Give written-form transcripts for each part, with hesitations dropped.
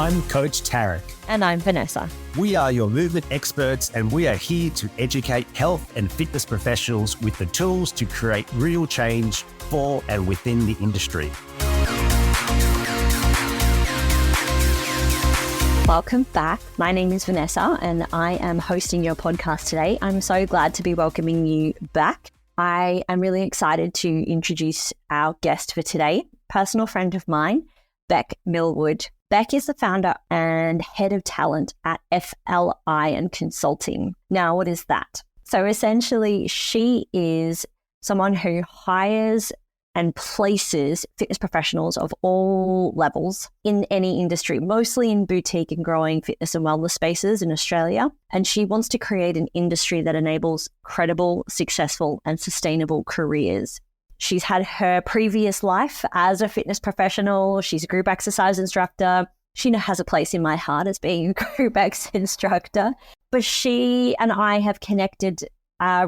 I'm Coach Tarek. And I'm Vanessa. We are your movement experts, and we are here to educate health and fitness professionals with the tools to create real change for and within the industry. Welcome back. My name is Vanessa and I am hosting your podcast today. I'm so glad to be welcoming you back. I am really excited to introduce our guest for today, personal friend of mine, Bekk Millwood. Bekk is the founder and head of talent at FLI and Consulting. Now, what is that? So essentially, she is someone who hires and places fitness professionals of all levels in any industry, mostly in boutique and growing fitness and wellness spaces in Australia. And she wants to create an industry that enables credible, successful, and sustainable careers. She's had her previous life as a fitness professional. She's a group exercise instructor. She has a place in my heart as being a group ex instructor. But she and I have connected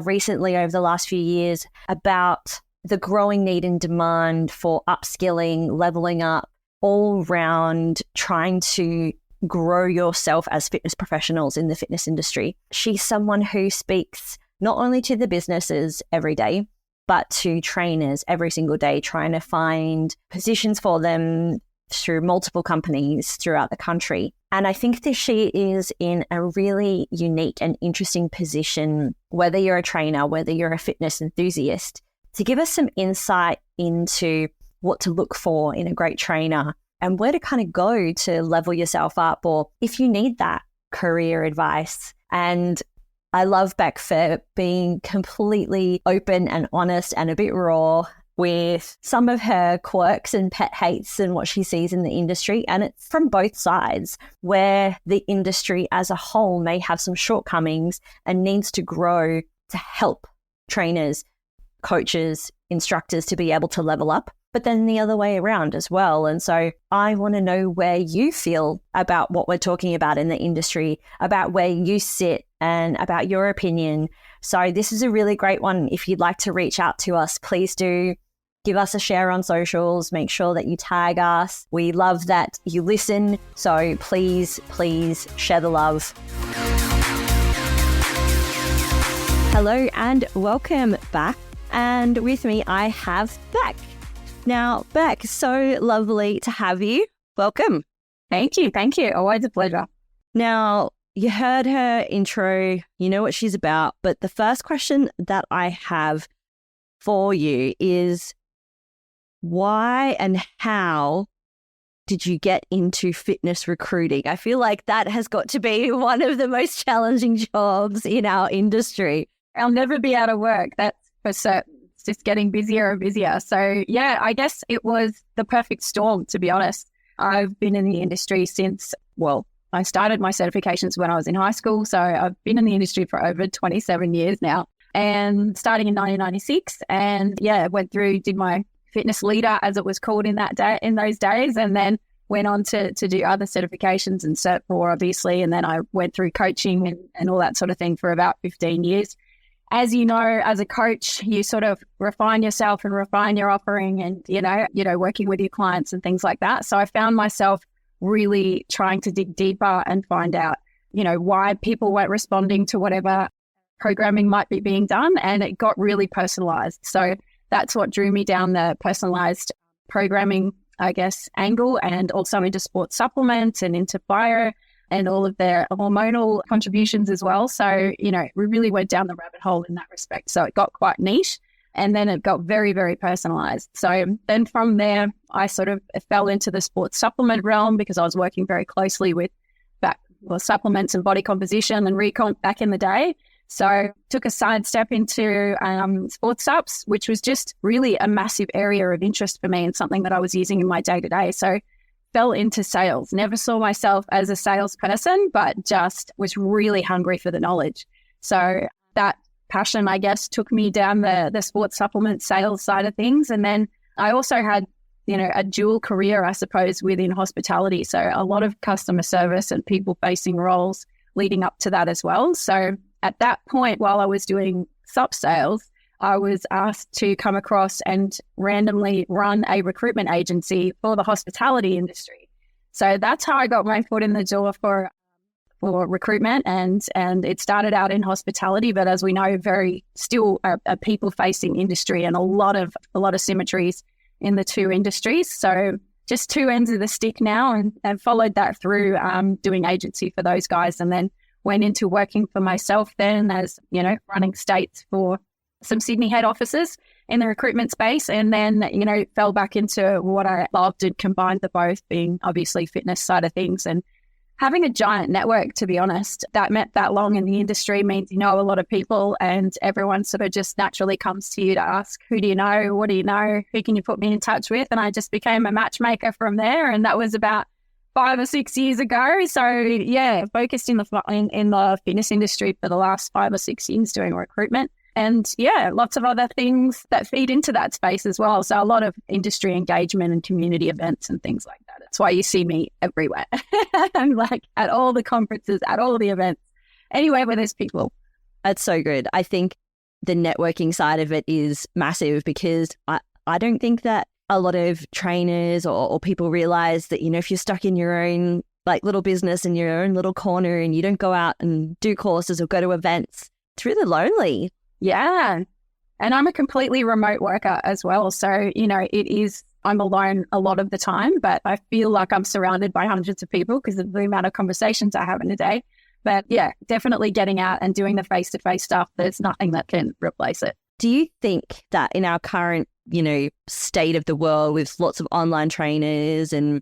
recently over the last few years about the growing need and demand for upskilling, leveling up, all round trying to grow yourself as fitness professionals in the fitness industry. She's someone who speaks not only to the businesses every day, but to trainers every single day, trying to find positions for them through multiple companies throughout the country. And I think that she is in a really unique and interesting position, whether you're a trainer, whether you're a fitness enthusiast, to give us some insight into what to look for in a great trainer and where to kind of go to level yourself up, or if you need that career advice. And I love Bekk for being completely open and honest and a bit raw with some of her quirks and pet hates and what she sees in the industry. And it's from both sides, where the industry as a whole may have some shortcomings and needs to grow to help trainers, coaches, instructors to be able to level up, but then the other way around as well. And so I want to know where you feel about what we're talking about in the industry, about where you sit and about your opinion. So this is a really great one. If you'd like to reach out to us, please do give us a share on socials. Make sure that you tag us. We love that you listen. So please share the love. Hello and welcome back. And with me, I have Bekk. Now, Bekk, so lovely to have you. Welcome. Thank you. Always a pleasure. Now, you heard her intro, you know what she's about, but the first question that I have for you is, why and how did you get into fitness recruiting? I feel like that has got to be one of the most challenging jobs in our industry. I'll never be out of work. That's for certain. It's just getting busier and busier. So yeah, I guess it was the perfect storm, to be honest. I've been in the industry since, I started my certifications when I was in high school. So I've been in the industry for over 27 years now, and starting in 1996. And yeah, went through, did my fitness leader, as it was called in those days, and then went on to do other certifications and Cert 4, obviously. And then I went through coaching and all that sort of thing for about 15 years. As you know, as a coach, you sort of refine yourself and refine your offering and, working with your clients and things like that. So I found myself really trying to dig deeper and find out, why people weren't responding to whatever programming might be being done. And it got really personalized. So that's what drew me down the personalized programming, I guess, angle, and also into sports supplements and into bio and all of their hormonal contributions as well. So, we really went down the rabbit hole in that respect. So it got quite niche, and then it got very, very personalized. So then from there, I sort of fell into the sports supplement realm because I was working very closely with supplements and body composition and recon back in the day. So took a side step into sports subs, which was just really a massive area of interest for me and something that I was using in my day-to-day. So fell into sales. Never saw myself as a salesperson, but just was really hungry for the knowledge. So that passion, I guess, took me down the sports supplement sales side of things. And then I also had, a dual career, I suppose, within hospitality. So a lot of customer service and people-facing roles leading up to that as well. So at that point, while I was doing sup sales, I was asked to come across and randomly run a recruitment agency for the hospitality industry. So that's how I got my foot in the door for recruitment, and it started out in hospitality, but as we know, very still a people-facing industry, and a lot of symmetries in the two industries. So just two ends of the stick now, and followed that through doing agency for those guys, and then went into working for myself then as, running states for some Sydney head offices in the recruitment space, and then, fell back into what I loved and combined the both, being obviously fitness side of things and having a giant network, to be honest. That met that long in the industry means you know a lot of people, and everyone sort of just naturally comes to you to ask, who do you know? What do you know? Who can you put me in touch with? And I just became a matchmaker from there. And that was about 5 or 6 years ago. So yeah, focused in the fitness industry for the last 5 or 6 years doing recruitment. And yeah, lots of other things that feed into that space as well. So a lot of industry engagement and community events and things like that. That's why you see me everywhere. I'm like at all the conferences, at all the events, anywhere where there's people. That's so good. I think the networking side of it is massive, because I don't think that a lot of trainers or people realize that, if you're stuck in your own like little business in your own little corner and you don't go out and do courses or go to events, it's really lonely. Yeah. And I'm a completely remote worker as well. So, I'm alone a lot of the time, but I feel like I'm surrounded by hundreds of people because of the amount of conversations I have in a day. But yeah, definitely getting out and doing the face-to-face stuff, there's nothing that can replace it. Do you think that in our current, state of the world with lots of online trainers, and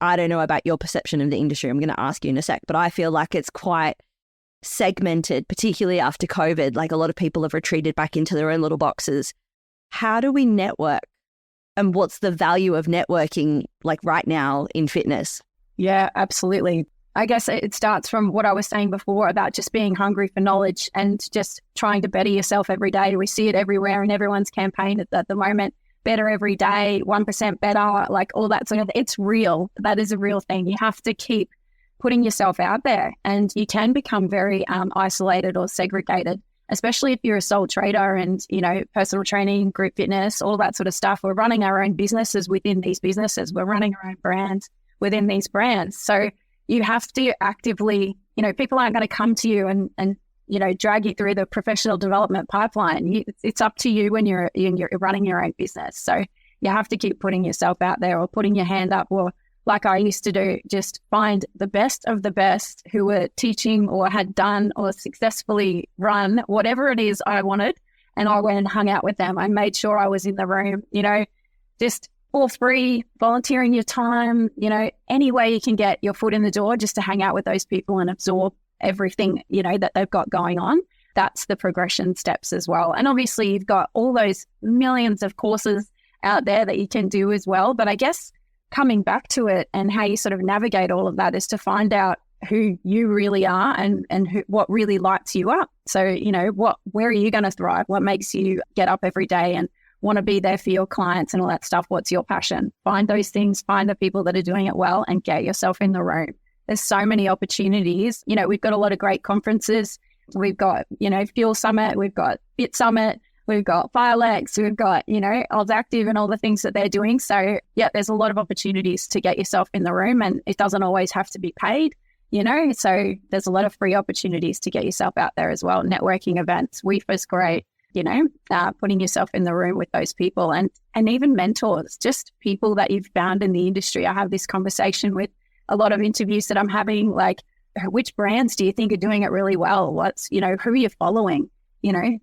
I don't know about your perception of the industry, I'm going to ask you in a sec, but I feel like it's quite segmented, particularly after COVID. Like a lot of people have retreated back into their own little boxes. How do we network? And what's the value of networking like right now in fitness? Yeah, absolutely. I guess it starts from what I was saying before about just being hungry for knowledge and just trying to better yourself every day. We see it everywhere in everyone's campaign at the moment. Better every day, 1% better, like all that sort of thing. It's real. That is a real thing. You have to keep putting yourself out there, and you can become very isolated or segregated, especially if you're a sole trader and, personal training, group fitness, all that sort of stuff. We're running our own businesses within these businesses. We're running our own brands within these brands. So you have to actively, people aren't going to come to you and drag you through the professional development pipeline. It's up to you when you're running your own business. So you have to keep putting yourself out there, or putting your hand up, or like I used to do, just find the best of the best who were teaching or had done or successfully run whatever it is I wanted. And I went and hung out with them. I made sure I was in the room, just for free, volunteering your time, any way you can get your foot in the door just to hang out with those people and absorb everything, that they've got going on. That's the progression steps as well. And obviously you've got all those millions of courses out there that you can do as well. But I guess coming back to it and how you sort of navigate all of that is to find out who you really are and what really lights you up. So, where are you going to thrive? What makes you get up every day and want to be there for your clients and all that stuff? What's your passion? Find those things, find the people that are doing it well, and get yourself in the room. There's so many opportunities. We've got a lot of great conferences. We've got, Fuel Summit, we've got Fit Summit, we've got Firelex, we've got, Oz Active and all the things that they're doing. So yeah, there's a lot of opportunities to get yourself in the room, and it doesn't always have to be paid, so there's a lot of free opportunities to get yourself out there as well. Networking events, WEFA's great, putting yourself in the room with those people, and even mentors, just people that you've found in the industry. I have this conversation with a lot of interviews that I'm having, like, which brands do you think are doing it really well? What's, who are you following?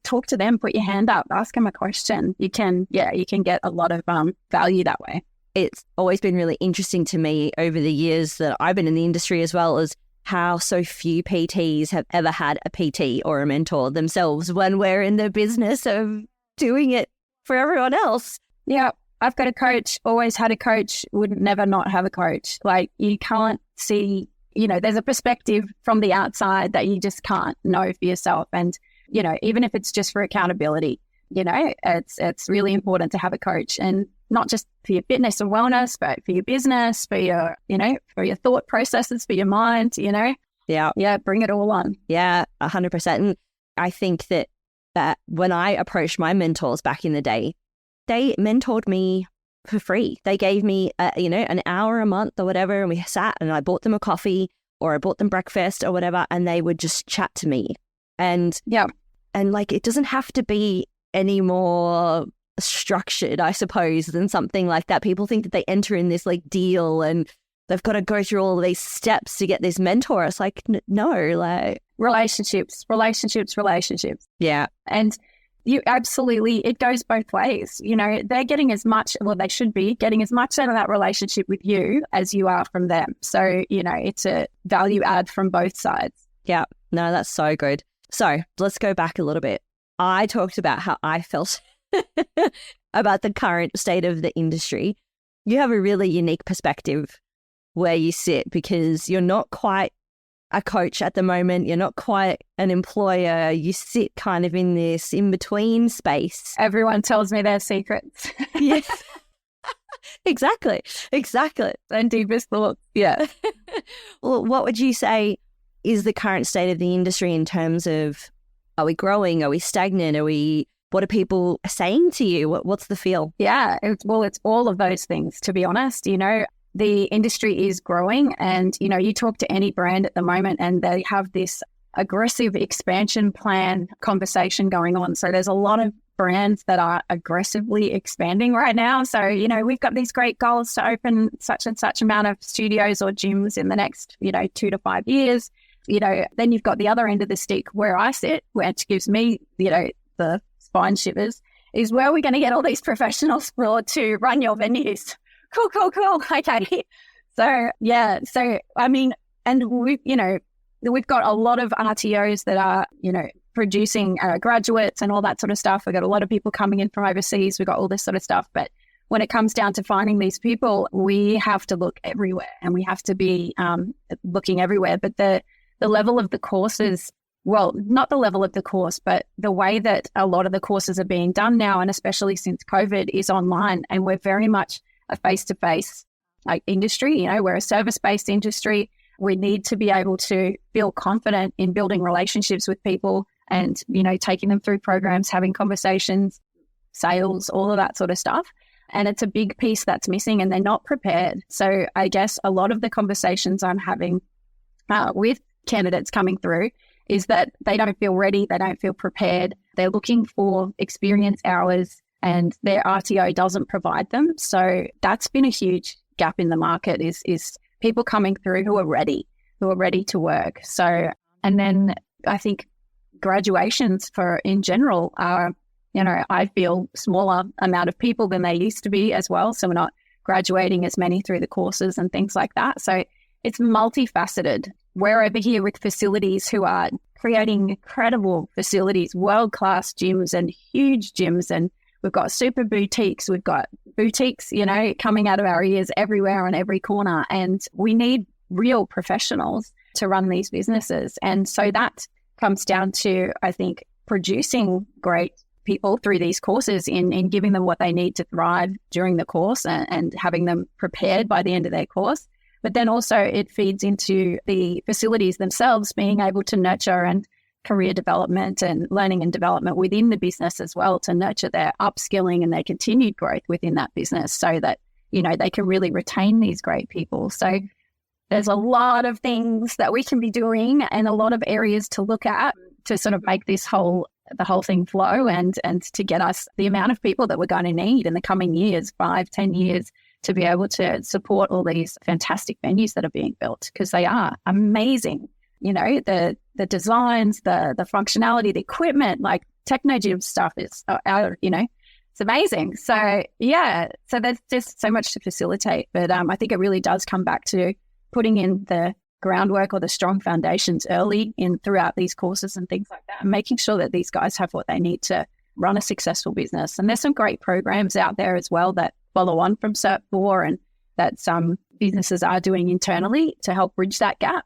Talk to them, put your hand up, ask them a question. You can get a lot of value that way. It's always been really interesting to me over the years that I've been in the industry, as well as how so few PTs have ever had a PT or a mentor themselves when we're in the business of doing it for everyone else. Yeah, I've got a coach, always had a coach, would never not have a coach. Like, you can't see, there's a perspective from the outside that you just can't know for yourself. And, even if it's just for accountability, it's really important to have a coach, and not just for your fitness or wellness, but for your business, for your, for your thought processes, for your mind, Yeah, bring it all on. Yeah, 100%. And I think that when I approached my mentors back in the day, they mentored me for free. They gave me, an hour a month or whatever, and we sat and I bought them a coffee or I bought them breakfast or whatever, and they would just chat to me. And like, it doesn't have to be any more structured, I suppose, than something like that. People think that they enter in this like deal and they've got to go through all of these steps to get this mentor. It's like, no, like relationships. Yeah. And you absolutely, it goes both ways. They're getting as much, well, they should be getting as much out of that relationship with you as you are from them. So, it's a value add from both sides. Yeah. No, that's so good. So let's go back a little bit. I talked about how I felt about the current state of the industry. You have a really unique perspective where you sit, because you're not quite a coach at the moment. You're not quite an employer. You sit kind of in this in-between space. Everyone tells me their secrets. Yes. Exactly. And deepest thoughts. Yeah. Well, what would you say is the current state of the industry in terms of, are we growing? Are we stagnant? What are people saying to you? What's the feel? Yeah, it's all of those things, to be honest. The industry is growing, and, you talk to any brand at the moment and they have this aggressive expansion plan conversation going on. So there's a lot of brands that are aggressively expanding right now. So, we've got these great goals to open such and such amount of studios or gyms in the next, 2 to 5 years. Then you've got the other end of the stick where I sit, which gives me, the spine shivers, is where we're going to get all these professionals to run your venues. Cool. Okay. So, yeah. So, I mean, and we've got a lot of RTOs that are, producing graduates and all that sort of stuff. We've got a lot of people coming in from overseas. We've got all this sort of stuff. But when it comes down to finding these people, we have to look everywhere, and we have to be looking everywhere. But the level of the courses, well, not the level of the course, but the way that a lot of the courses are being done now, and especially since COVID, is online. And we're very much a face-to-face industry. We're a service-based industry. We need to be able to feel confident in building relationships with people and, taking them through programs, having conversations, sales, all of that sort of stuff. And it's a big piece that's missing, and they're not prepared. So I guess a lot of the conversations I'm having with candidates coming through is that they don't feel ready, they don't feel prepared. They're looking for experience hours, and their RTO doesn't provide them. So that's been a huge gap in the market, is people coming through who are ready to work. So, and then I think graduations in general are, I feel smaller amount of people than they used to be as well. So we're not graduating as many through the courses and things like that. So it's multifaceted. We're over here with facilities who are creating incredible facilities, world-class gyms and huge gyms, and we've got super boutiques. We've got boutiques, coming out of our ears everywhere on every corner. And we need real professionals to run these businesses. And so that comes down to, I think, producing great people through these courses in giving them what they need to thrive during the course and having them prepared by the end of their course. But then also it feeds into the facilities themselves being able to nurture and career development and learning and development within the business as well, to nurture their upskilling and their continued growth within that business, so that, they can really retain these great people. So there's a lot of things that we can be doing and a lot of areas to look at to sort of make the whole thing flow and to get us the amount of people that we're going to need in the coming years, 5-10 years, to be able to support all these fantastic venues that are being built, because they are amazing. The designs, the functionality, the equipment, like Technogym stuff is, it's amazing. So yeah, so there's just so much to facilitate. But I think it really does come back to putting in the groundwork or the strong foundations early throughout these courses and things like that, and making sure that these guys have what they need to run a successful business. And there's some great programs out there as well that follow on from Cert 4 and that some businesses are doing internally to help bridge that gap.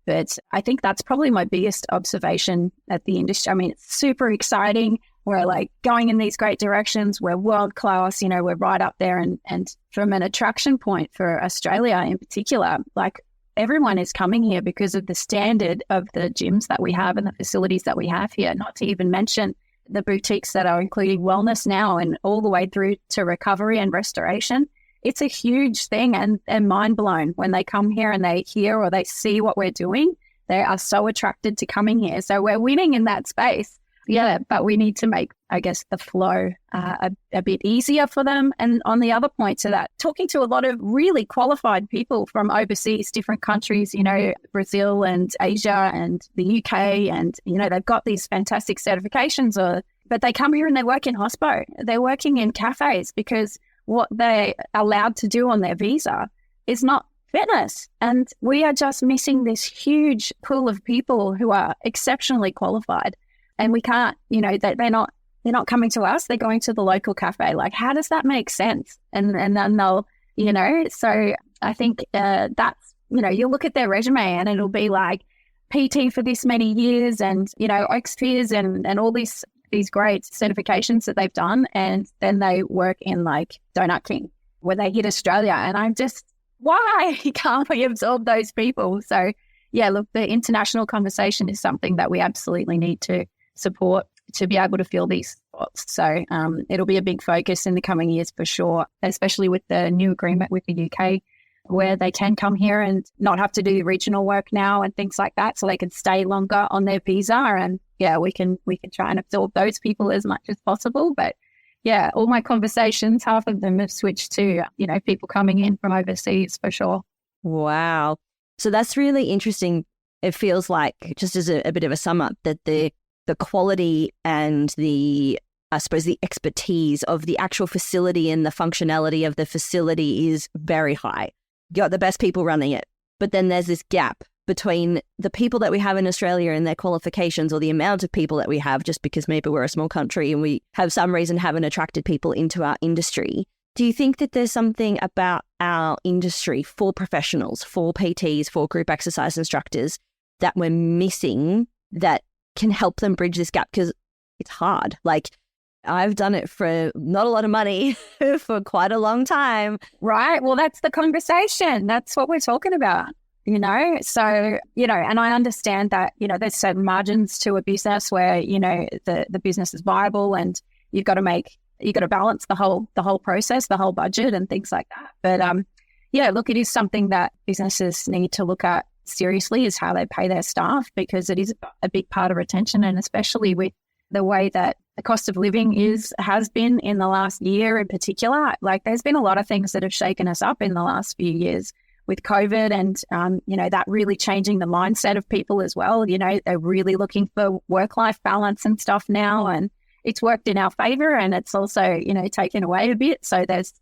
But I think that's probably my biggest observation at the industry. I mean, it's super exciting. We're like going in these great directions. We're world class, we're right up there. And from an attraction point for Australia in particular, like everyone is coming here because of the standard of the gyms that we have and the facilities that we have here, not to even mention the boutiques that are including wellness now and all the way through to recovery and restoration. It's a huge thing and mind blown when they come here and they hear or they see what we're doing. They are so attracted to coming here. So we're winning in that space. Yeah, but we need to make, I guess, the flow a bit easier for them. And on the other point to that, talking to a lot of really qualified people from overseas, different countries, Brazil and Asia and the UK, and, they've got these fantastic certifications, but they come here and they work in hospo. They're working in cafes because what they're allowed to do on their visa is not fitness. And we are just missing this huge pool of people who are exceptionally qualified. And we can't, they're not coming to us. They're going to the local cafe. Like, how does that make sense? And then they'll, so I think that's, you'll look at their resume and it'll be like PT for this many years and, OXPs and all these great certifications that they've done. And then they work in like Donut King when they hit Australia. And I'm just, why can't we absorb those people? So yeah, look, the international conversation is something that we absolutely need to support to be able to fill these spots. So it'll be a big focus in the coming years for sure, especially with the new agreement with the UK, where they can come here and not have to do regional work now and things like that, so they can stay longer on their visa. And yeah, we can try and absorb those people as much as possible. But yeah, all my conversations, half of them have switched to, people coming in from overseas for sure. Wow. So that's really interesting. It feels like, just as a bit of a sum up, that the quality and the expertise of the actual facility and the functionality of the facility is very high. You got the best people running it. But then there's this gap between the people that we have in Australia and their qualifications, or the amount of people that we have, just because maybe we're a small country and we have some reason haven't attracted people into our industry. Do you think that there's something about our industry for professionals, for PTs, for group exercise instructors that we're missing that can help them bridge this gap? Because it's hard. Like, I've done it for not a lot of money for quite a long time. Right. Well, that's the conversation. That's what we're talking about, So, and I understand that, there's certain margins to a business where, the business is viable and you've got to balance the whole process, the whole budget and things like that. But look, it is something that businesses need to look at seriously, is how they pay their staff, because it is a big part of retention, and especially with the way that the cost of living has been in the last year in particular. Like, there's been a lot of things that have shaken us up in the last few years with COVID and, that really changing the mindset of people as well. They're really looking for work-life balance and stuff now, and it's worked in our favor, and it's also, taken away a bit. So there's,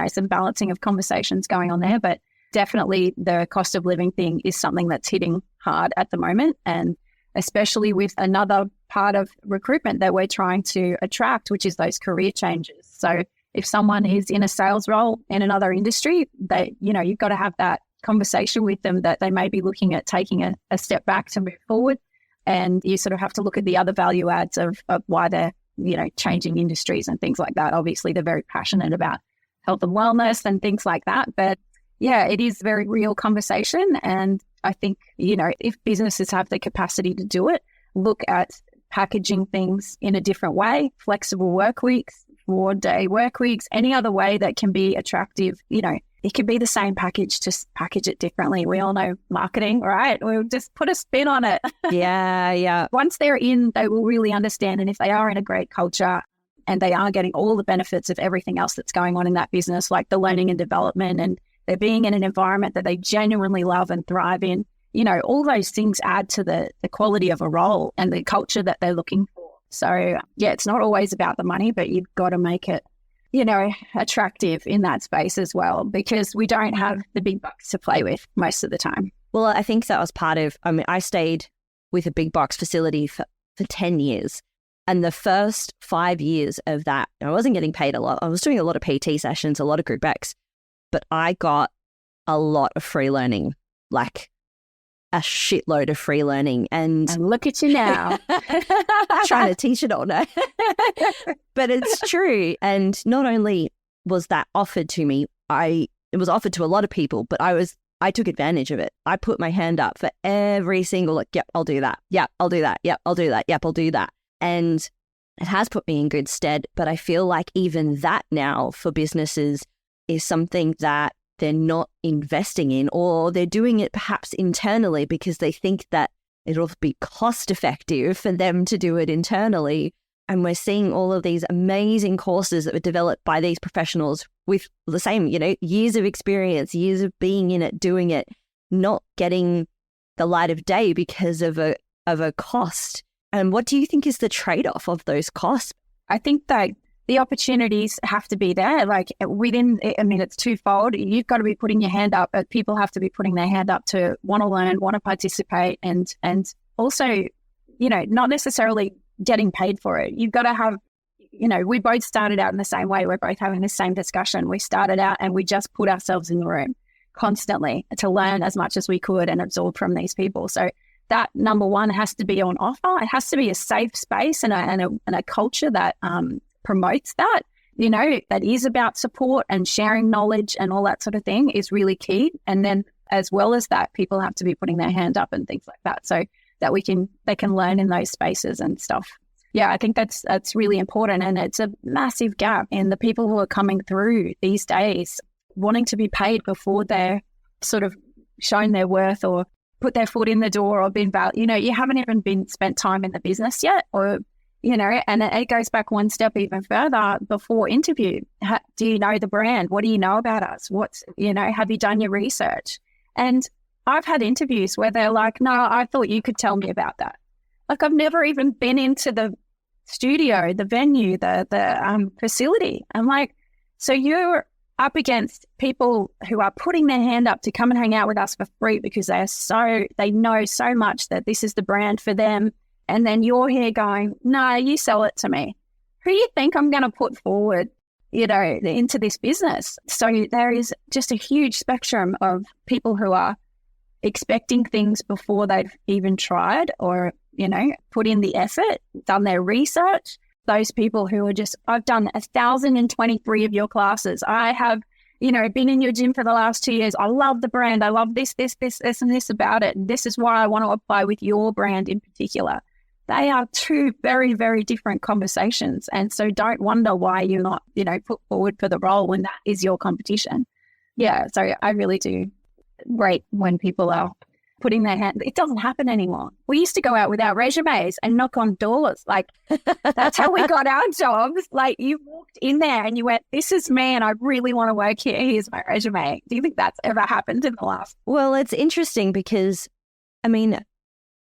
some balancing of conversations going on there, but definitely the cost of living thing is something that's hitting hard at the moment. And especially with another part of recruitment that we're trying to attract, which is those career changes. So if someone is in a sales role in another industry, you've got to have that conversation with them that they may be looking at taking a step back to move forward. And you sort of have to look at the other value adds of why they're, changing industries and things like that. Obviously, they're very passionate about health and wellness and things like that. But yeah, it is a very real conversation. And I think, if businesses have the capacity to do it, look at packaging things in a different way, flexible work weeks, 4-day work weeks, any other way that can be attractive. It could be the same package, just package it differently. We all know marketing, right? We'll just put a spin on it. Yeah. Once they're in, they will really understand. And if they are in a great culture and they are getting all the benefits of everything else that's going on in that business, like the learning and development, and they're being in an environment that they genuinely love and thrive in, all those things add to the quality of a role and the culture that they're looking for. So yeah, it's not always about the money, but you've got to make it, attractive in that space as well, because we don't have the big bucks to play with most of the time. Well, I think that was part of, I stayed with a big box facility for 10 years. And the first 5 years of that, I wasn't getting paid a lot. I was doing a lot of PT sessions, a lot of group X, but I got a lot of free learning, like a shitload of free learning. And look at you now. Trying to teach it all now. But it's true. And not only was that offered to me, it was offered to a lot of people, but I took advantage of it. I put my hand up for every single, yep, I'll do that. Yep, I'll do that. Yep, I'll do that. Yep, I'll do that. And it has put me in good stead. But I feel like even that now for businesses is something that they're not investing in, or they're doing it perhaps internally because they think that it'll be cost effective for them to do it internally. And we're seeing all of these amazing courses that were developed by these professionals with the same, years of experience, years of being in it, doing it, not getting the light of day because of a cost. And what do you think is the trade-off of those costs? I think that the opportunities have to be there. Like it's twofold. You've got to be putting your hand up, but people have to be putting their hand up to want to learn, want to participate, and also, not necessarily getting paid for it. You've got to have, we both started out in the same way. We're both having the same discussion. We started out and we just put ourselves in the room constantly to learn as much as we could and absorb from these people. So that number one has to be on offer. It has to be a safe space and a culture that promotes that, that is about support and sharing knowledge and all that sort of thing is really key. And then as well as that, people have to be putting their hand up and things like that so that they can learn in those spaces and stuff. Yeah, I think that's really important. And it's a massive gap in the people who are coming through these days wanting to be paid before they're sort of shown their worth or put their foot in the door or been you haven't even spent time in the business yet, or and it goes back one step even further before interview. Do you know the brand? What do you know about us? Have you done your research? And I've had interviews where they're like, no, I thought you could tell me about that. Like, I've never even been into the studio, the venue, the facility. I'm like, so you're up against people who are putting their hand up to come and hang out with us for free because they know so much that this is the brand for them. And then you're here going, no, you sell it to me. Who do you think I'm going to put forward, into this business? So there is just a huge spectrum of people who are expecting things before they've even tried or, put in the effort, done their research. Those people who are just, I've done 1,023 of your classes. I have, been in your gym for the last 2 years. I love the brand. I love this, and this about it. And this is why I want to apply with your brand in particular. They are two very, very different conversations. And so don't wonder why you're not, put forward for the role when that is your competition. Yeah. So I really do rate when people are putting their hand. It doesn't happen anymore. We used to go out with our resumes and knock on doors. Like, that's how we got our jobs. Like, you walked in there and you went, this is me and I really want to work here. Here's my resume. Do you think that's ever happened in the last? Well, it's interesting because,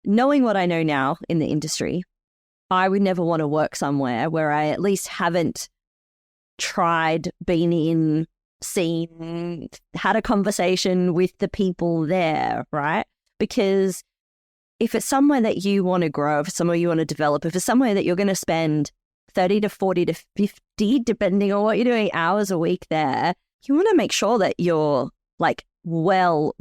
knowing what I know now in the industry, I would never want to work somewhere where I at least haven't tried, been in, seen, had a conversation with the people there, right? Because if it's somewhere that you want to grow, if it's somewhere you want to develop, if it's somewhere that you're going to spend 30 to 40 to 50, depending on what you're doing, hours a week there, you want to make sure that you're like well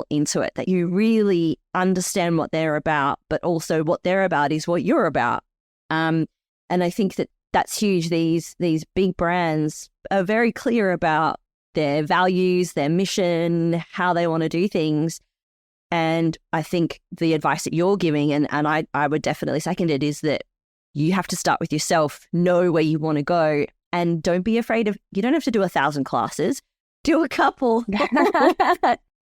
into it, that you really understand what they're about, but also what they're about is what you're about. And I think that that's huge. These big brands are very clear about their values, their mission, how they want to do things. And I think the advice that you're giving, and I would definitely second it, is that you have to start with yourself, know where you want to go, and don't be afraid of, you don't have to do 1,000 classes, do a couple.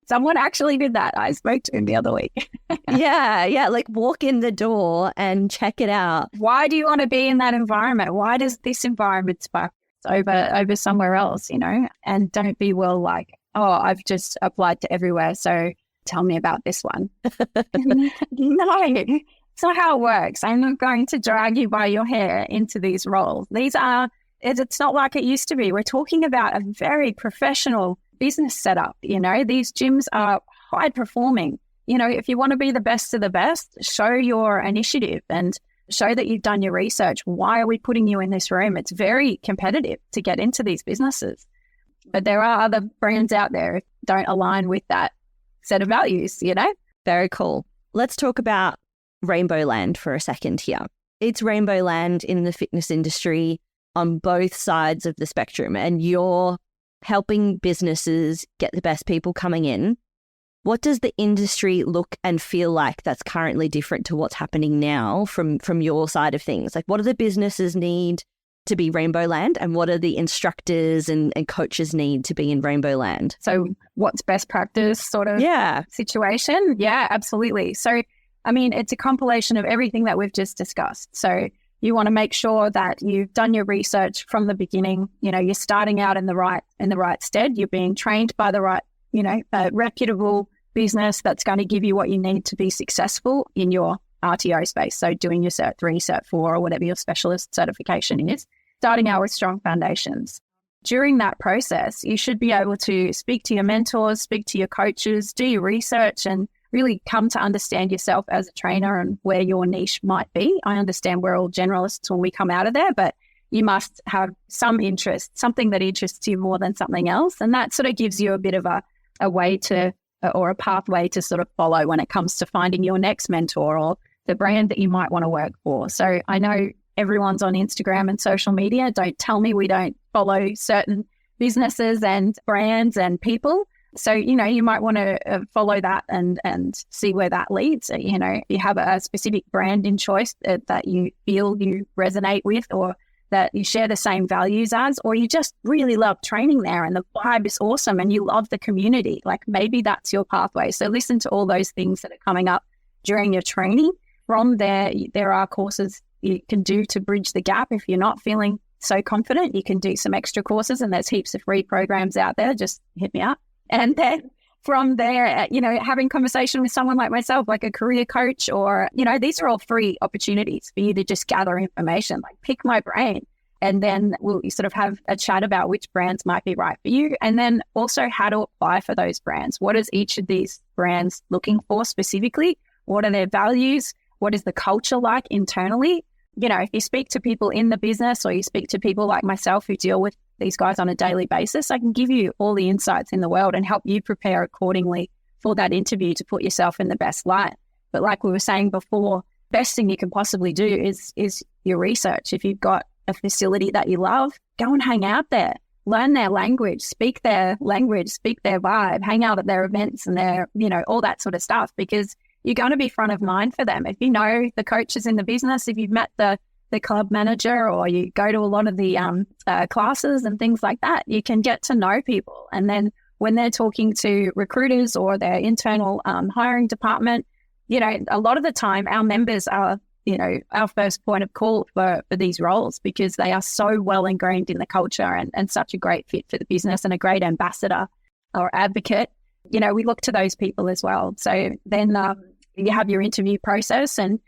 Someone actually did that. I spoke to him the other week. Yeah. Like, walk in the door and check it out. Why do you want to be in that environment? Why does this environment spark over somewhere else, And don't be like, oh, I've just applied to everywhere, so tell me about this one. No, it's not how it works. I'm not going to drag you by your hair into these roles. It's not like it used to be. We're talking about a very professional business setup. These gyms are high performing. If you want to be the best of the best, show your initiative and show that you've done your research. Why are we putting you in this room? It's very competitive to get into these businesses. But there are other brands out there that don't align with that set of values, Very cool. Let's talk about Rainbow Land for a second here. It's Rainbow Land in the fitness industry on both sides of the spectrum, and you're helping businesses get the best people coming in. What does the industry look and feel like that's currently different to what's happening now from your side of things? Like, what do the businesses need to be Rainbow Land, and what do the instructors and coaches need to be in Rainbow Land? So what's best practice sort of situation? Yeah, absolutely. So, I mean, it's a compilation of everything that we've just discussed. So you want to make sure that you've done your research from the beginning. You know, you're starting out in the right stead. You're being trained by the right, reputable business that's going to give you what you need to be successful in your RTO space. So doing your Cert 3, Cert 4, or whatever your specialist certification is, starting out with strong foundations. During that process, you should be able to speak to your mentors, speak to your coaches, do your research, and really come to understand yourself as a trainer and where your niche might be. I understand we're all generalists when we come out of there, but you must have some interest, something that interests you more than something else. And that sort of gives you a bit of a way to, or a pathway to sort of follow when it comes to finding your next mentor or the brand that you might want to work for. So I know everyone's on Instagram and social media. Don't tell me we don't follow certain businesses and brands and people. So, you might want to follow that and see where that leads. If you have a specific brand in choice that you feel you resonate with, or that you share the same values as, or you just really love training there and the vibe is awesome and you love the community, like maybe that's your pathway. So listen to all those things that are coming up during your training. From there are courses you can do to bridge the gap. If you're not feeling so confident, you can do some extra courses, and there's heaps of free programs out there. Just hit me up. And then from there, having conversation with someone like myself, like a career coach, or, these are all free opportunities for you to just gather information, like pick my brain. And then we'll sort of have a chat about which brands might be right for you. And then also how to apply for those brands. What is each of these brands looking for specifically? What are their values? What is the culture like internally? If you speak to people in the business, or you speak to people like myself who deal with these guys on a daily basis, I can give you all the insights in the world and help you prepare accordingly for that interview to put yourself in the best light. But like we were saying before, best thing you can possibly do is your research. If you've got a facility that you love, go and hang out there, learn their language, speak their language, speak their vibe, hang out at their events and their, all that sort of stuff, because you're going to be front of mind for them. If you know the coaches in the business, if you've met the club manager, or you go to a lot of the classes and things like that, you can get to know people. And then when they're talking to recruiters or their internal hiring department, a lot of the time our members are, our first point of call for these roles, because they are so well ingrained in the culture and such a great fit for the business and a great ambassador or advocate. We look to those people as well. So then you have your interview process, and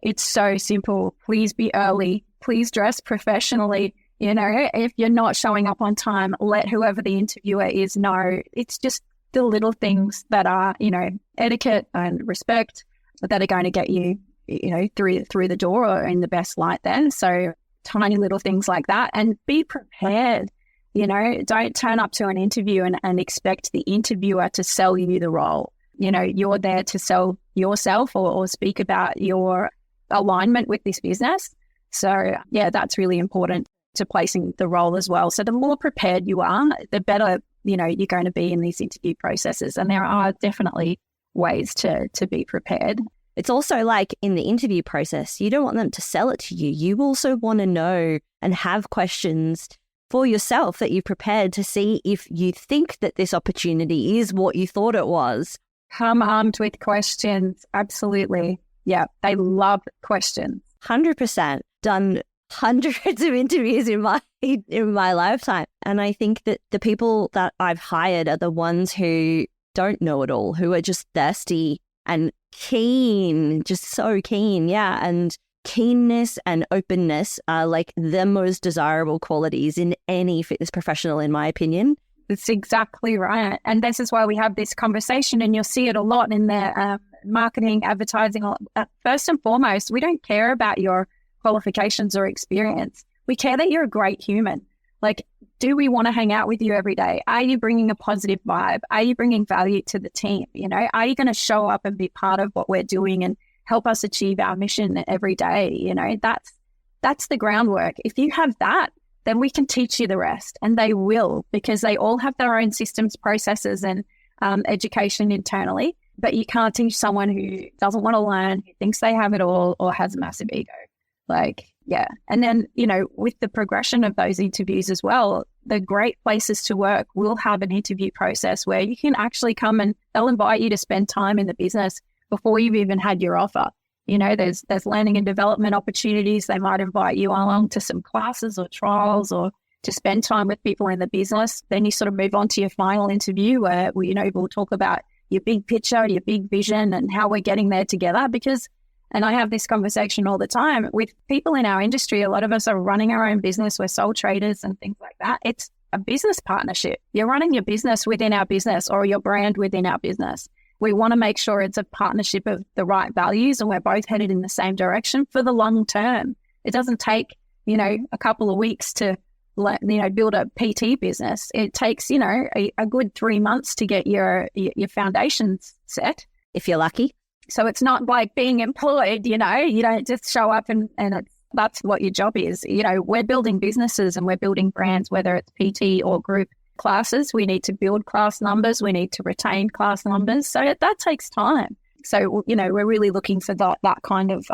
it's so simple. Please be early. Please dress professionally. If you're not showing up on time, let whoever the interviewer is know. It's just the little things that are, etiquette and respect that are going to get you, through the door or in the best light then. So tiny little things like that, and be prepared. Don't turn up to an interview and expect the interviewer to sell you the role. You're there to sell yourself or speak about your alignment with this business. So yeah, that's really important to placing the role as well. So the more prepared you are, the better, you're going to be in these interview processes. And there are definitely ways to be prepared. It's also like in the interview process, you don't want them to sell it to you. You also want to know and have questions for yourself that you've prepared to see if you think that this opportunity is what you thought it was. Come armed with questions. Absolutely. Yeah, they love questions. 100%. Done hundreds of interviews in my lifetime. And I think that the people that I've hired are the ones who don't know it all, who are just thirsty and keen, just so keen. Yeah. And keenness and openness are like the most desirable qualities in any fitness professional, in my opinion. That's exactly right. And this is why we have this conversation, and you'll see it a lot in their marketing, advertising. First and foremost, we don't care about your qualifications or experience. We care that you're a great human. Like, do we want to hang out with you every day? Are you bringing a positive vibe? Are you bringing value to the team? Are you going to show up and be part of what we're doing and help us achieve our mission every day? That's the groundwork. If you have that, then we can teach you the rest, and they will, because they all have their own systems, processes, and education internally, but you can't teach someone who doesn't want to learn, who thinks they have it all, or has a massive ego. Yeah. And then, with the progression of those interviews as well, the great places to work will have an interview process where you can actually come and they'll invite you to spend time in the business before you've even had your offer. There's learning and development opportunities. They might invite you along to some classes or trials or to spend time with people in the business. Then you sort of move on to your final interview where, we'll talk about your big picture, your big vision and how we're getting there together. And I have this conversation all the time with people in our industry. A lot of us are running our own business. We're sole traders and things like that. It's a business partnership. You're running your business within our business or your brand within our business. We want to make sure it's a partnership of the right values and we're both headed in the same direction for the long term. It doesn't take, a couple of weeks to, build a PT business. It takes, a good 3 months to get your foundations set. If you're lucky. So it's not like being employed, you don't just show up and that's what your job is. We're building businesses and we're building brands, whether it's PT or group classes. We need to build class numbers. We need to retain class numbers. So that takes time. So, we're really looking for that kind of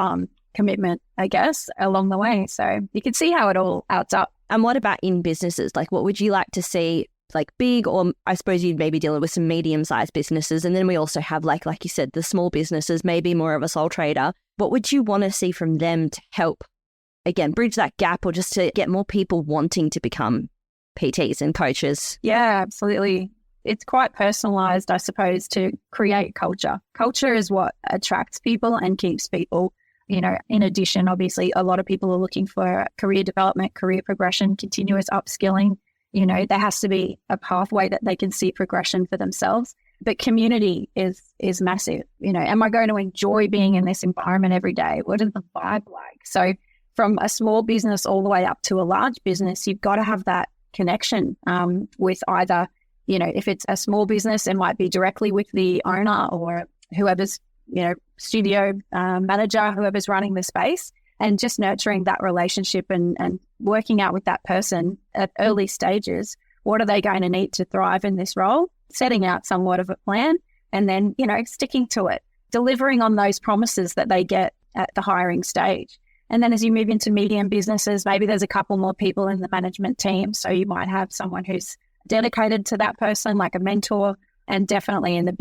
commitment, I guess, along the way. So you can see how it all adds up. And what about in businesses? What would you like to see? Big, or I suppose you'd maybe deal with some medium-sized businesses. And then we also have, like you said, the small businesses, maybe more of a sole trader. What would you want to see from them to help, again, bridge that gap or just to get more people wanting to become PTs and coaches? Yeah, absolutely. It's quite personalized, I suppose, to create culture. Culture is what attracts people and keeps people. In addition, obviously, a lot of people are looking for career development, career progression, continuous upskilling. There has to be a pathway that they can see progression for themselves. But community is massive. Am I going to enjoy being in this environment every day? What is the vibe like? So from a small business all the way up to a large business, you've got to have that connection with either, if it's a small business, it might be directly with the owner or whoever's, studio manager, whoever's running the space. And just nurturing that relationship and working out with that person at early stages, what are they going to need to thrive in this role, setting out somewhat of a plan, and then, sticking to it, delivering on those promises that they get at the hiring stage. And then as you move into medium businesses, maybe there's a couple more people in the management team. So you might have someone who's dedicated to that person, like a mentor. And definitely in the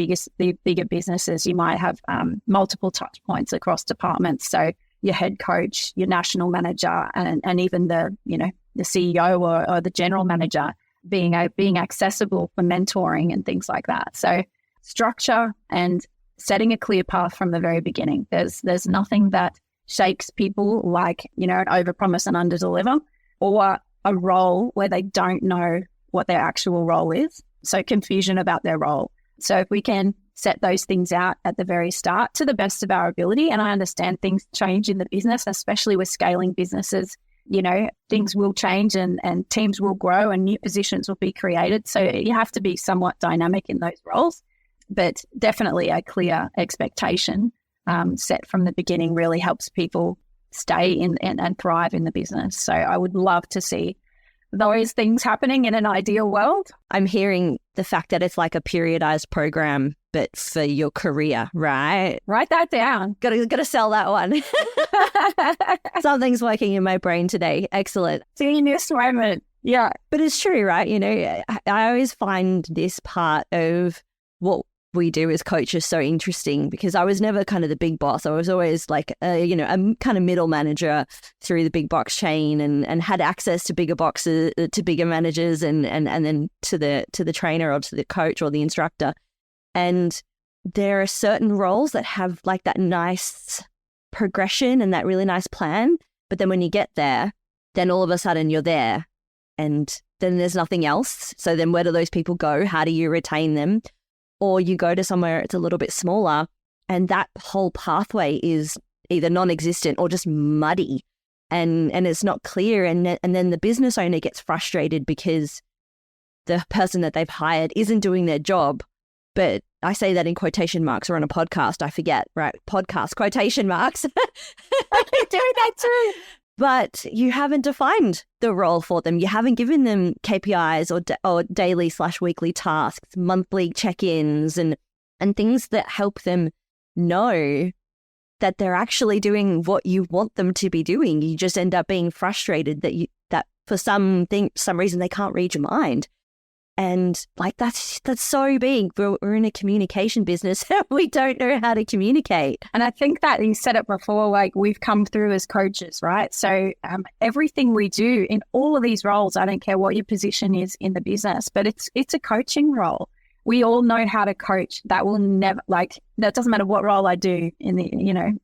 bigger businesses, you might have multiple touch points across departments. So your head coach, your national manager, and even the CEO or the general manager being accessible for mentoring and things like that. So structure and setting a clear path from the very beginning. There's nothing that shakes people like, an overpromise and underdeliver, or a role where they don't know what their actual role is. So confusion about their role. So if we can set those things out at the very start to the best of our ability. And I understand things change in the business, especially with scaling businesses. Things will change and teams will grow and new positions will be created. So you have to be somewhat dynamic in those roles, but definitely a clear expectation set from the beginning really helps people stay in and thrive in the business. So I would love to see those things happening in an ideal world. I'm hearing the fact that it's like a periodized program, but for your career, right? Write that down. Got to sell that one. Something's working in my brain today. Excellent. Genius moment. Yeah. But it's true, right? I always find this part of what we do as coaches so interesting because I was never kind of the big boss. I was always like, a kind of middle manager through the big box chain and had access to bigger boxes, to bigger managers and then to the trainer or to the coach or the instructor. And there are certain roles that have like that nice progression and that really nice plan. But then when you get there, then all of a sudden you're there and then there's nothing else. So then where do those people go? How do you retain them? Or you go to somewhere it's a little bit smaller and that whole pathway is either non-existent or just muddy and it's not clear. And then the business owner gets frustrated because the person that they've hired isn't doing their job. But I say that in quotation marks or on a podcast, I forget, right? Podcast, quotation marks. I'm doing that too. but you haven't defined the role for them. You haven't given them KPIs or daily/weekly tasks, monthly check-ins and things that help them know that they're actually doing what you want them to be doing. You just end up being frustrated that for some reason they can't read your mind. And like that's so big. We're in a communication business. We don't know how to communicate. And I think that you said it before, like we've come through as coaches, right? So everything we do in all of these roles, I don't care what your position is in the business, but it's a coaching role. We all know how to coach. That will never, that doesn't matter what role I do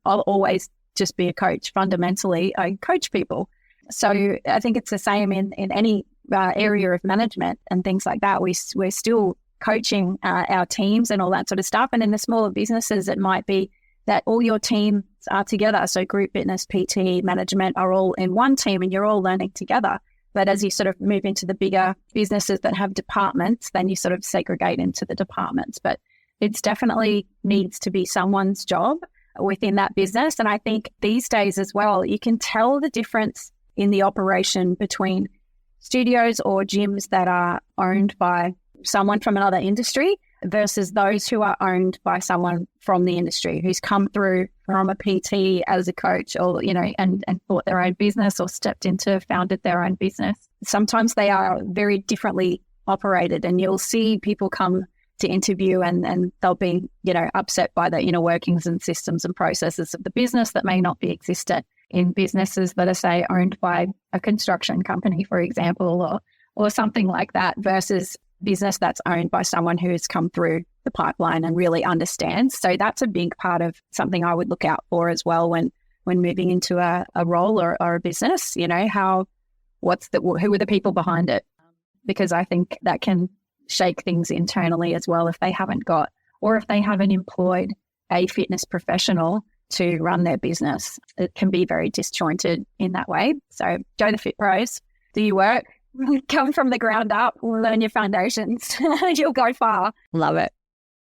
I'll always just be a coach. Fundamentally, I coach people. So I think it's the same in any area of management and things like that. We're still coaching our teams and all that sort of stuff. And in the smaller businesses, it might be that all your teams are together. So group fitness, PT, management are all in one team and you're all learning together. But as you sort of move into the bigger businesses that have departments, then you sort of segregate into the departments. But it's definitely needs to be someone's job within that business. And I think these days as well, you can tell the difference in the operation between studios or gyms that are owned by someone from another industry versus those who are owned by someone from the industry who's come through from a PT as a coach or, and bought their own business or founded their own business. Sometimes they are very differently operated, and you'll see people come to interview and they'll be, upset by the inner workings and systems and processes of the business that may not be existent in businesses that are, say, owned by a construction company, for example, or something like that, versus business that's owned by someone who's come through the pipeline and really understands. So that's a big part of something I would look out for as well when moving into a role or a business, who are the people behind it? Because I think that can shake things internally as well if they haven't employed a fitness professional to run their business. It can be very disjointed in that way. So go to Fit Pros, do your work, come from the ground up, learn your foundations. You'll go far. Love it.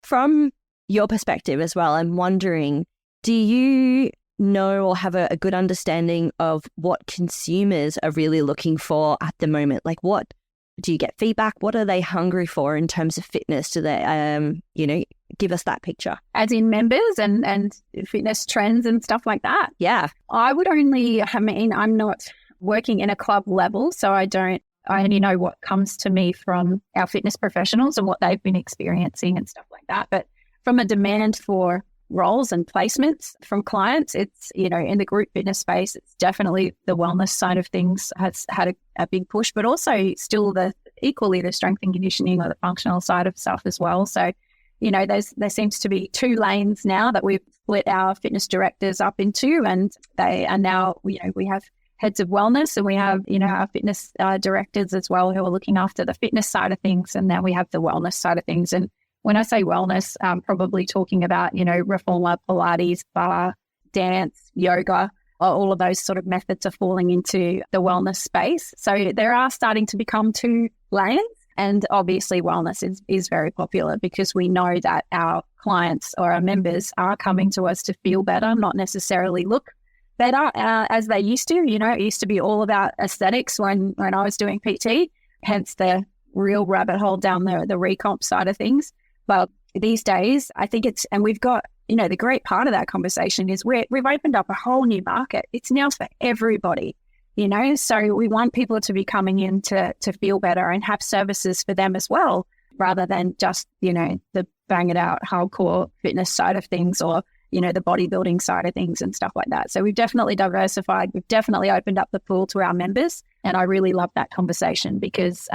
From your perspective as well, I'm wondering, do you know or have a good understanding of what consumers are really looking for at the moment? Like, what do you get feedback? What are they hungry for in terms of fitness? Do they, give us that picture? As in members and fitness trends and stuff like that? Yeah. I'm not working in a club level, so I only know what comes to me from our fitness professionals and what they've been experiencing and stuff like that. But from a demand for roles and placements from clients, it's, in the group fitness space, it's definitely the wellness side of things has had a big push, but also still equally the strength and conditioning or the functional side of stuff as well. So, there seems to be two lanes now that we've split our fitness directors up into, and they are now, we have heads of wellness and we have, our fitness directors as well who are looking after the fitness side of things. And then we have the wellness side of things. And when I say wellness, I'm probably talking about, reformer, Pilates, bar, dance, yoga, all of those sort of methods are falling into the wellness space. So there are starting to become two lanes. And obviously wellness is very popular because we know that our clients or our members are coming to us to feel better, not necessarily look better as they used to. It used to be all about aesthetics when I was doing PT, hence the real rabbit hole down the recomp side of things. But these days, I think and we've got, the great part of that conversation is we've opened up a whole new market. It's now for everybody, so we want people to be coming in to feel better and have services for them as well, rather than just, the bang it out hardcore fitness side of things or, the bodybuilding side of things and stuff like that. So we've definitely diversified. We've definitely opened up the pool to our members. And I really love that conversation because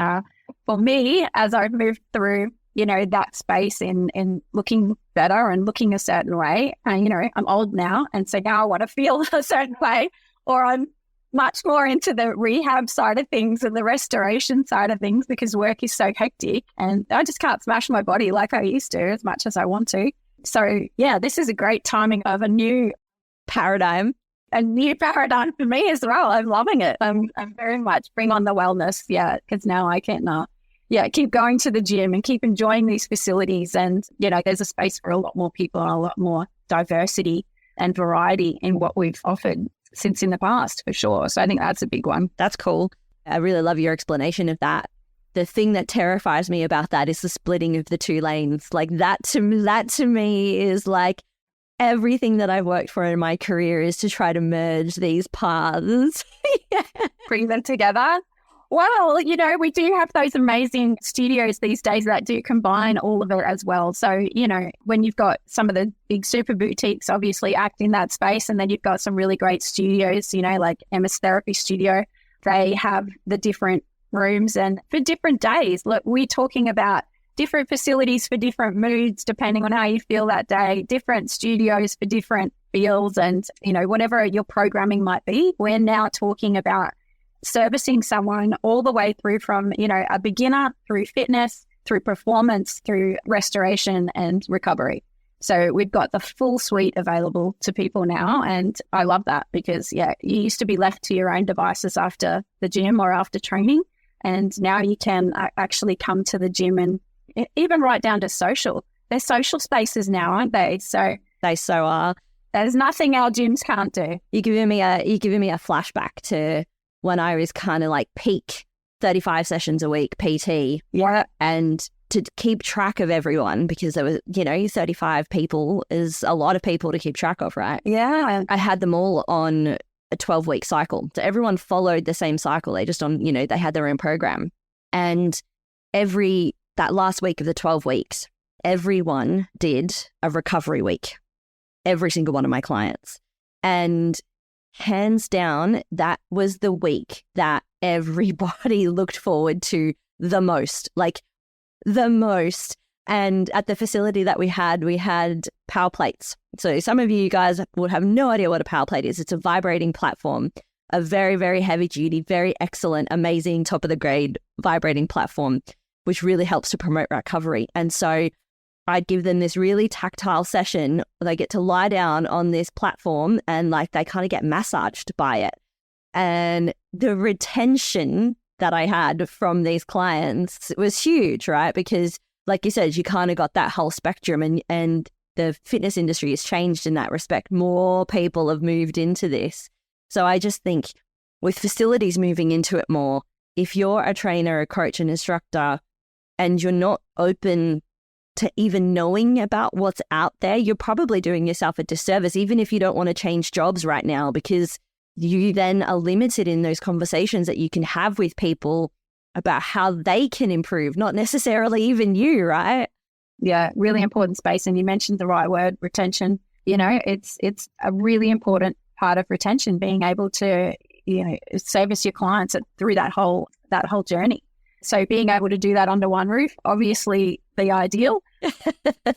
for me, as I've moved through, that space in looking better and looking a certain way, and, I'm old now. And so now I want to feel a certain way, or I'm much more into the rehab side of things and the restoration side of things because work is so hectic and I just can't smash my body like I used to as much as I want to. So yeah, this is a great timing of a new paradigm for me as well. I'm loving it. I'm very much bring on the wellness. Yeah. Because now I can, keep going to the gym and keep enjoying these facilities. And, there's a space for a lot more people and a lot more diversity and variety in what we've offered since in the past, for sure. So I think that's a big one. That's cool. I really love your explanation of that. The thing that terrifies me about that is the splitting of the two lanes. Like that to me is like everything that I've worked for in my career is to try to merge these paths. Yeah. Bring them together. Well, you know, we do have those amazing studios these days that do combine all of it as well. So, you know, when you've got some of the big super boutiques obviously act in that space, and then you've got some really great studios, you know, like Emma's Therapy Studio, they have the different rooms and for different days. Look, we're talking about different facilities for different moods, depending on how you feel that day, different studios for different feels and, you know, whatever your programming might be. We're now talking about servicing someone all the way through from, you know, a beginner through fitness, through performance, through restoration and recovery. So we've got the full suite available to people now. And I love that because, yeah, you used to be left to your own devices after the gym or after training. And now you can actually come to the gym and even right down to social. They're social spaces now, aren't they? So they so are. There's nothing our gyms can't do. You're giving me a flashback to when I was kind of like peak 35 sessions a week PT. Yeah. And to keep track of everyone, because there was, you know, 35 people is a lot of people to keep track of, right? Yeah. I had them all on a 12-week cycle. So everyone followed the same cycle. They just on, you know, they had their own program. And that last week of the 12 weeks, everyone did a recovery week. Every single one of my clients. And hands down, that was the week that everybody looked forward to the most, like the most. And at the facility that we had power plates. So some of you guys would have no idea what a power plate is. It's a vibrating platform, a very, very heavy duty, very excellent, amazing, top of the grade vibrating platform, which really helps to promote recovery. And so I'd give them this really tactile session. They get to lie down on this platform and like they kind of get massaged by it. And the retention that I had from these clients was huge, right? Because like you said, you kind of got that whole spectrum and the fitness industry has changed in that respect. More people have moved into this. So I just think with facilities moving into it more, if you're a trainer, a coach, an instructor, and you're not open to even knowing about what's out there, you're probably doing yourself a disservice, even if you don't want to change jobs right now, because you then are limited in those conversations that you can have with people about how they can improve, not necessarily even you, right? Yeah, really important space. And you mentioned the right word, retention. You know, it's a really important part of retention, being able to, you know, service your clients through that whole journey. So being able to do that under one roof, obviously the ideal.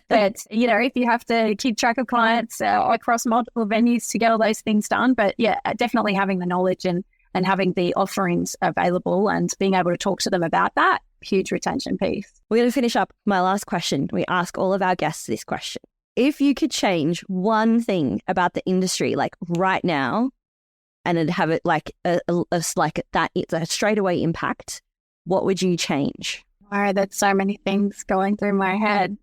But, you know, if you have to keep track of clients across multiple venues to get all those things done. But yeah, definitely having the knowledge and having the offerings available and being able to talk to them about that, huge retention piece. We're going to finish up my last question. We ask all of our guests this question. If you could change one thing about the industry, like right now, and it'd have it like a straightaway impact, what would you change? Oh, that's so many things going through my head.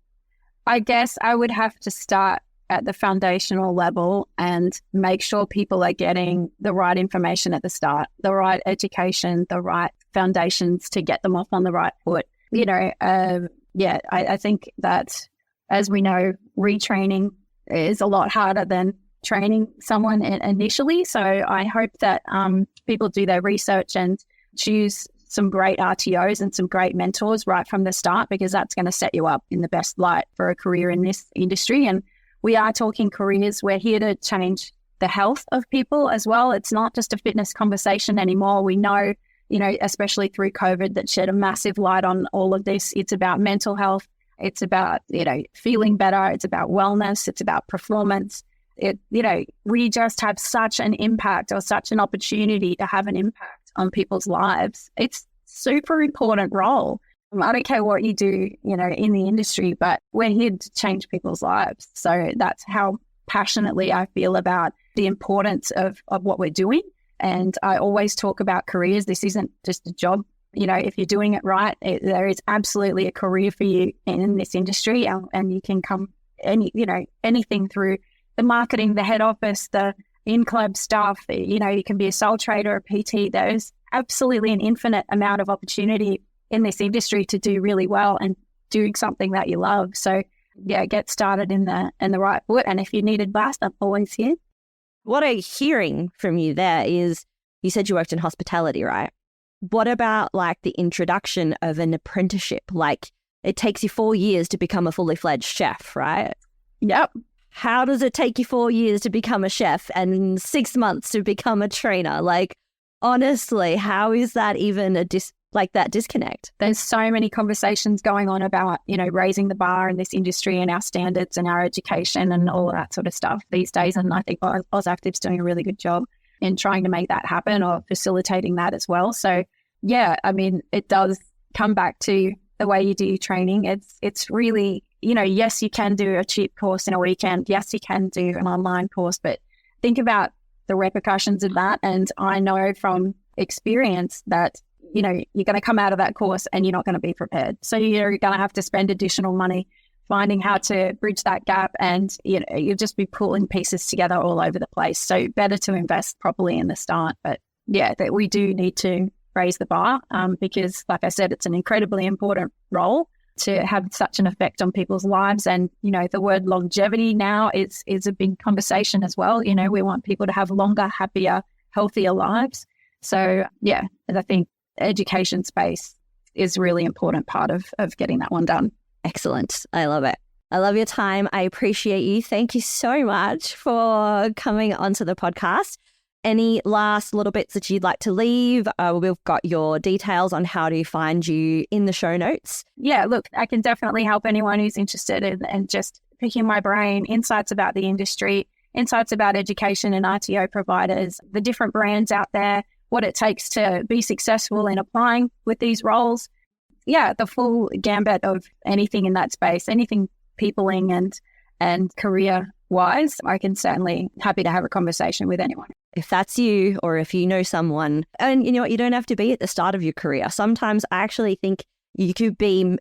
I guess I would have to start at the foundational level and make sure people are getting the right information at the start, the right education, the right foundations to get them off on the right foot. You know, I think that, as we know, retraining is a lot harder than training someone initially. So I hope that people do their research and choose some great RTOs and some great mentors right from the start, because that's going to set you up in the best light for a career in this industry. And we are talking careers. We're here to change the health of people as well. It's not just a fitness conversation anymore. We know, you know, especially through COVID, that shed a massive light on all of this. It's about mental health. It's about, you know, feeling better. It's about wellness. It's about performance. We just have such an impact, or such an opportunity to have an impact on people's lives. It's super important role. I don't care what you do, you know, in the industry, but we're here to change people's lives. So that's how passionately I feel about the importance of what we're doing. And I always talk about careers. This isn't just a job. You know, if you're doing it right, there is absolutely a career for you in this industry, and you can come anything through the marketing, the head office, the in-club stuff. You can be a sole trader, a PT. There's absolutely an infinite amount of opportunity in this industry to do really well and doing something that you love. So yeah, get started in the right foot. And if you need advice, I'm always here. What I'm hearing from you there is, you said you worked in hospitality, right? What about like the introduction of an apprenticeship? Like it takes you 4 years to become a fully fledged chef, right? Yep. How does it take you 4 years to become a chef and 6 months to become a trainer? Like, honestly, how is that even that disconnect? There's so many conversations going on about, raising the bar in this industry and our standards and our education and all of that sort of stuff these days. And I think AusActive's doing a really good job in trying to make that happen or facilitating that as well. So yeah, I mean, it does come back to the way you do your training. It's really, yes, you can do a cheap course in a weekend. Yes, you can do an online course, but think about the repercussions of that. And I know from experience that, you're going to come out of that course and you're not going to be prepared. So you're going to have to spend additional money finding how to bridge that gap, and you'll just be pulling pieces together all over the place. So better to invest properly in the start. But yeah, that we do need to raise the bar because, like I said, it's an incredibly important role to have such an effect on people's lives. And, the word longevity now is a big conversation as well. We want people to have longer, happier, healthier lives. So yeah, I think education space is a really important part of getting that one done. Excellent. I love it. I love your time. I appreciate you. Thank you so much for coming onto the podcast. Any last little bits that you'd like to leave? We've got your details on how to find you in the show notes. Yeah, look, I can definitely help anyone who's interested in just picking my brain, insights about the industry, insights about education and RTO providers, the different brands out there, what it takes to be successful in applying with these roles. Yeah, the full gambit of anything in that space, anything peopling and career-wise, I can certainly happy to have a conversation with anyone. If that's you, or if you know someone, and you know what, you don't have to be at the start of your career. Sometimes I actually think you could be,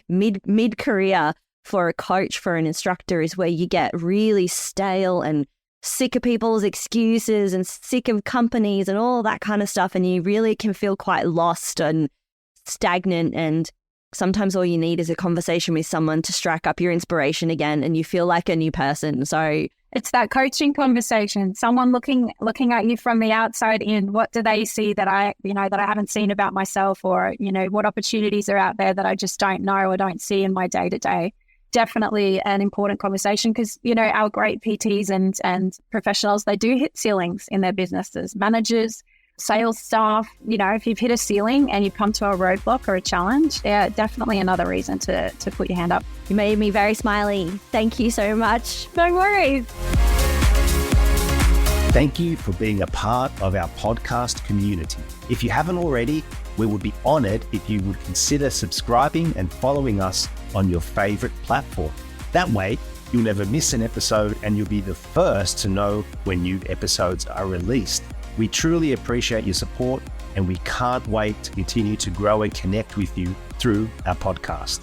mid-career for a coach, for an instructor, is where you get really stale and sick of people's excuses and sick of companies and all that kind of stuff. And you really can feel quite lost and stagnant. And sometimes all you need is a conversation with someone to strike up your inspiration again, and you feel like a new person. So it's that coaching conversation, someone looking at you from the outside in. What do they see that I haven't seen about myself, or, what opportunities are out there that I just don't know or don't see in my day to day? Definitely an important conversation because, our great PTs and professionals, they do hit ceilings in their businesses. Managers, sales staff, if you've hit a ceiling and you've come to a roadblock or a challenge, yeah, definitely another reason to put your hand up. You made me very smiley. Thank you so much. No worries. Thank you for being a part of our podcast community. If you haven't already, we would be honored if you would consider subscribing and following us on your favorite platform. That way, you'll never miss an episode and you'll be the first to know when new episodes are released. We truly appreciate your support, and we can't wait to continue to grow and connect with you through our podcast.